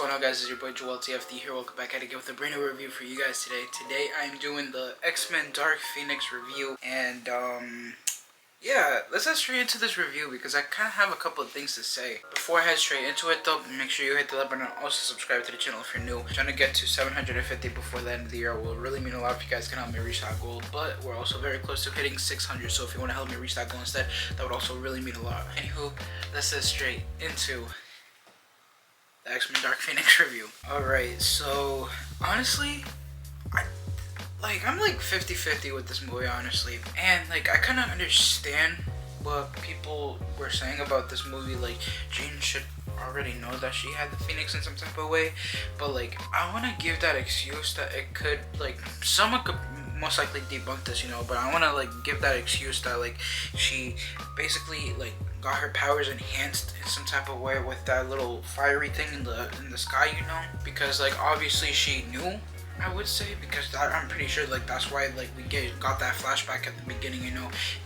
going on, guys? It's your boy Joel TFD here. Welcome back at it again with a brand new review for you guys today. Today I'm doing the X-Men Dark Phoenix review, and yeah, let's head straight into this review because I kind of have a couple of things to say. Before I head straight into it though, make sure you hit the like button and also subscribe to the channel if you're new. I'm trying to get to 750 before the end of the year. It will really mean a lot if you guys can help me reach that goal, but we're also very close to hitting 600, so if you want to help me reach that goal instead, that would also really mean a lot. Anywho, let's head straight into the X-Men Dark Phoenix review. Alright, so honestly, I'm like 50-50 with this movie, honestly. And like I kind of understand what people were saying about this movie. Like Jean should already know that she had the Phoenix in some type of way, but like I want to give that excuse that it could, like, someone could most likely debunk this, but I want to like give that excuse that like she basically like got her powers enhanced in some type of way with that little fiery thing in the sky, because like obviously she knew, I would say, because I'm pretty sure like that's why like we got that flashback at the beginning,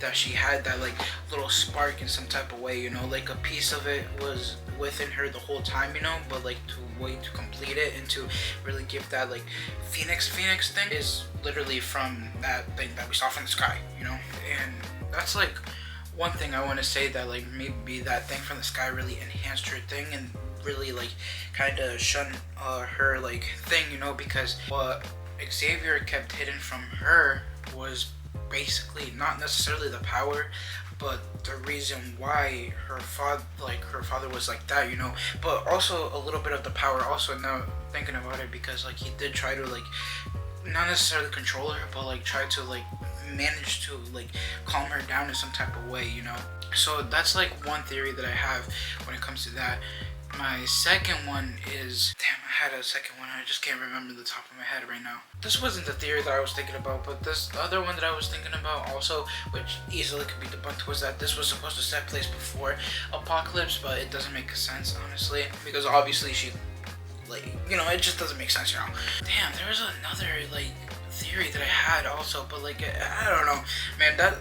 that she had that like little spark in some type of way, like a piece of it was within her the whole time, but like to wait to complete it and to really give that like Phoenix thing is literally from that thing that we saw from the sky, and that's like one thing I want to say, that like maybe that thing from the sky really enhanced her thing and really like kind of shunned her like thing, because what Xavier kept hidden from her was basically not necessarily the power, but the reason why her father was like that, but also a little bit of the power also, now thinking about it, because like he did try to like not necessarily control her, but like try to like manage to like calm her down in some type of way, so that's like one theory that I have when it comes to that. My second one is, damn, I had a second one, I just can't remember the top of my head right now. This wasn't the theory that I was thinking about, but this other one that I was thinking about also, which easily could be debunked, was that this was supposed to take place before Apocalypse, but it doesn't make sense, honestly, because obviously she, like, it just doesn't make sense, Damn, there was another, like, theory that I had also, but like, I don't know, man,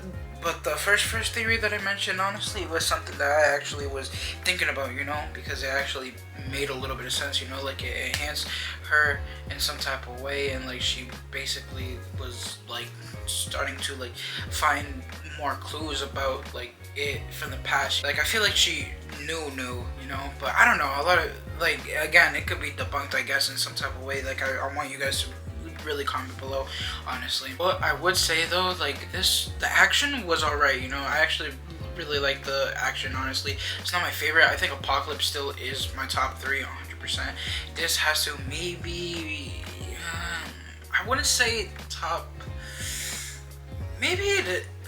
but the first theory that I mentioned, honestly, was something that I actually was thinking about, because it actually made a little bit of sense, like it enhanced her in some type of way, and like she basically was like starting to like find more clues about like it from the past. Like I feel like she knew, but I don't know, a lot of, like, again, it could be debunked, I guess, in some type of way. Like I want you guys to really comment below, honestly. But I would say though, like the action was alright, I actually really like the action, honestly. It's not my favorite. I think Apocalypse still is my top 3 100%. This has to maybe I wouldn't say top, maybe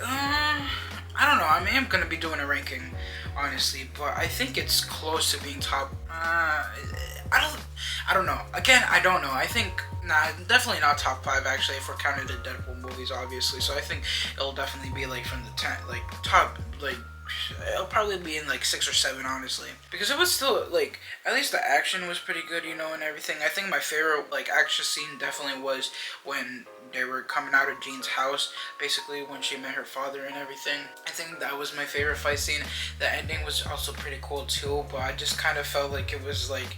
I don't know, I mean, I'm gonna be doing a ranking, honestly, but I think it's close to being top. I don't know. Again, I don't know. I think, nah, definitely not top 5, actually, if we're counting the Deadpool movies, obviously. So I think it'll definitely be like from the 10, like top, like it'll probably be in like 6 or 7, honestly, because it was still like, at least the action was pretty good, and everything. I think my favorite like action scene definitely was when they were coming out of Jean's house, basically when she met her father and everything. I think that was my favorite fight scene. The ending was also pretty cool too, but I just kind of felt like it was like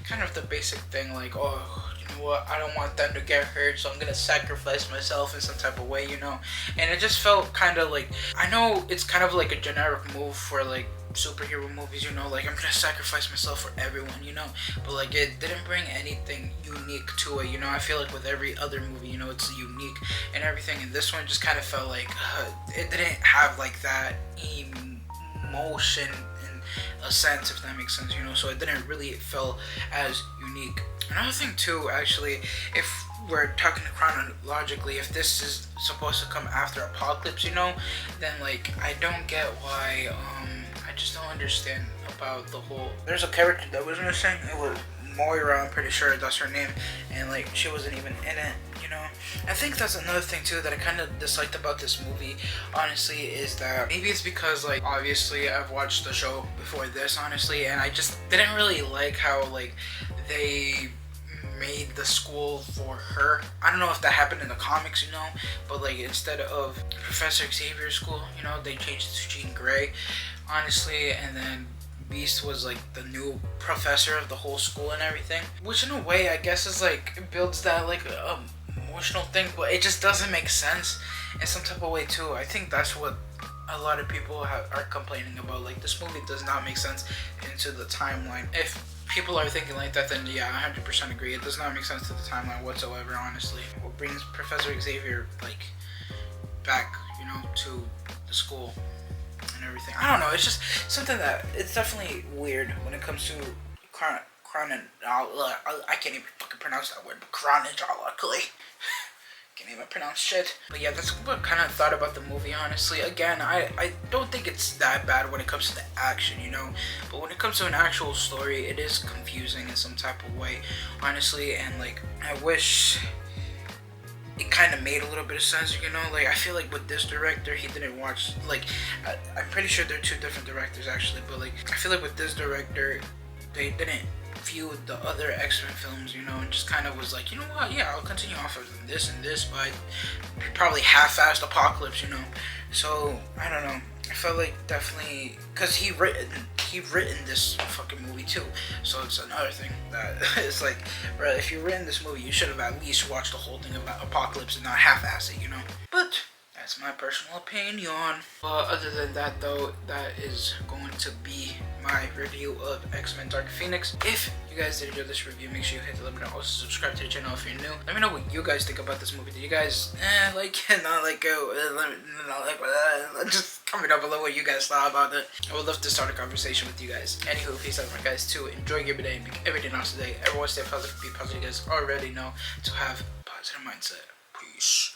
kind of the basic thing, like, oh, you know what, I don't want them to get hurt, so I'm gonna sacrifice myself in some type of way, and it just felt kind of like, I know it's kind of like a generic move for like superhero movies, like I'm gonna sacrifice myself for everyone, but like it didn't bring anything unique to it, I feel like with every other movie, it's unique and everything, and this one just kind of felt like it didn't have like that emotion in a sense, if that makes sense, so it didn't really feel as unique. Another thing too, actually, if we're talking chronologically, if this is supposed to come after Apocalypse, then like I don't get why, I just don't understand about the whole, there's a character that was missing, it was Moira, I'm pretty sure that's her name, and like she wasn't even in it, I think that's another thing too that I kind of disliked about this movie, honestly, is that maybe it's because like obviously I've watched the show before this, honestly, and I just didn't really like how like they made the school for her. I don't know if that happened in the comics, but like instead of Professor Xavier's school, they changed it to Jean Grey, honestly, and then Beast was like the new professor of the whole school and everything, which in a way I guess is like it builds that like emotional thing, but it just doesn't make sense in some type of way too. I think that's what a lot of people are complaining about. Like, this movie does not make sense into the timeline. If people are thinking like that, then yeah, I 100% agree. It does not make sense to the timeline whatsoever, honestly. What brings Professor Xavier like back, you know, to the school and everything. I don't know. It's just something that it's definitely weird when it comes to I can't even fucking pronounce that word, but chronologically. Can't even pronounce shit. But yeah, that's what I kind of thought about the movie, honestly. Again, I don't think it's that bad when it comes to the action, you know. But when it comes to an actual story, it is confusing in some type of way, honestly. And like, I wish it kind of made a little bit of sense, you know. Like, I feel like with this director, he didn't watch, like, I'm pretty sure they're two different directors actually, but like, I feel like with this director, they didn't view the other X-Men films, you know, and just kind of was like, you know what, yeah, I'll continue off of this and this, but probably half-assed Apocalypse, you know. So I don't know. I felt like definitely because he written this fucking movie too. So it's another thing that it's like, bro, if you've written this movie, you should have at least watched the whole thing about Apocalypse and not half-ass it, you know. But that's my personal opinion. Other than that, though, that is going to be my review of X-Men Dark Phoenix. If you guys did enjoy this review, make sure you hit the like button. Also subscribe to the channel if you're new. Let me know what you guys think about this movie. Did you guys like it, not like just comment down below what you guys thought about it. I would love to start a conversation with you guys. Anywho, peace out, my guys. To enjoy your day and make everything else today. Everyone stay positive, be positive. You guys already know to have a positive mindset. Peace.